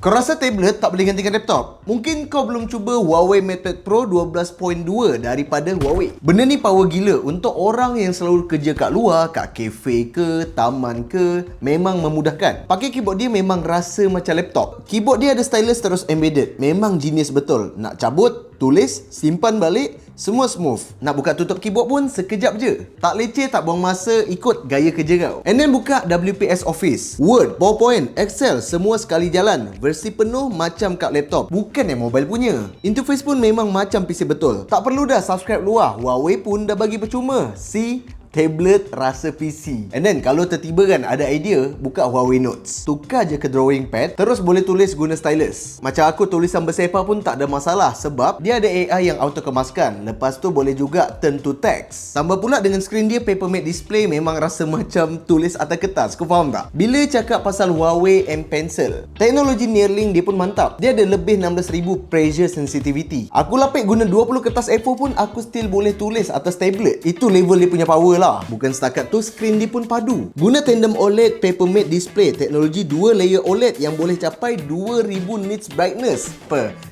Kau rasa tablet tak boleh gantikan laptop? Mungkin kau belum cuba Huawei MatePad Pro 12.2 daripada Huawei. Benda ni power gila untuk orang yang selalu kerja kat luar, kat kafe ke, taman ke, memang memudahkan. Pakai keyboard dia memang rasa macam laptop. Keyboard dia ada stylus terus embedded. Memang genius betul. Nak cabut, tulis, simpan balik, semua smooth. Nak buka tutup keyboard pun sekejap je. Tak leceh, tak buang masa, ikut gaya kerja kau. And then buka WPS Office, Word, PowerPoint, Excel, semua sekali jalan. Versi penuh macam kat laptop, bukan yang mobile punya. Interface pun memang macam PC betul. Tak perlu dah subscribe luar, Huawei pun dah bagi percuma. See? Tablet rasa PC. And then kalau tertiba kan ada idea, buka Huawei Notes. Tukar je ke drawing pad, terus boleh tulis guna stylus. Macam aku tulisan bersepah pun tak ada masalah sebab dia ada AI yang auto kemaskan. Lepas tu boleh juga turn to text. Tambah pula dengan skrin dia paper matte display, memang rasa macam tulis atas kertas. Kau faham tak? Bila cakap pasal Huawei M Pencil, teknologi Neuralink dia pun mantap. Dia ada lebih 16,000 pressure sensitivity. Aku lapik guna 20 kertas A4 pun aku still boleh tulis atas tablet. Itu level dia punya power lah. Bukan setakat tu, skrin dia pun padu. Guna tandem OLED paper matte display, teknologi 2 layer OLED yang boleh capai 2000 nits brightness.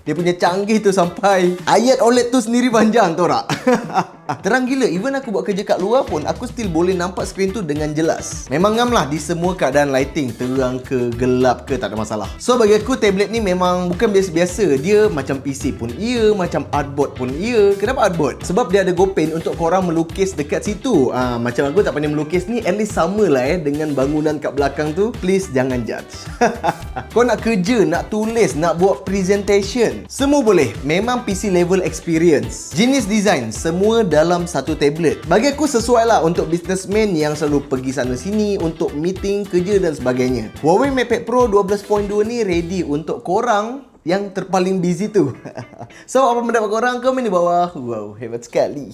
Dia punya canggih tu sampai ayat OLED tu sendiri panjang, tahu tak? Terang gila, even aku buat kerja kat luar pun aku still boleh nampak skrin tu dengan jelas. Memang ngam lah di semua keadaan lighting, terang ke gelap ke, tak ada masalah. So bagi aku tablet ni memang bukan biasa-biasa. Dia macam PC pun iya, macam artboard pun iya. Kenapa artboard? Sebab dia ada GoPaint untuk korang melukis dekat situ. Macam aku tak pandai melukis ni, at least sama lah dengan bangunan kat belakang tu. Please jangan judge. Kau nak kerja, nak tulis, nak buat presentation, semua boleh. Memang PC level experience. Genius design, semua dalam satu tablet. Bagi aku sesuai lah untuk businessman yang selalu pergi sana sini untuk meeting, kerja dan sebagainya. Huawei MatePad Pro 12.2 ni ready untuk korang yang terpaling busy tu. So apa pendapat korang? Komen di bawah. Wow, hebat sekali.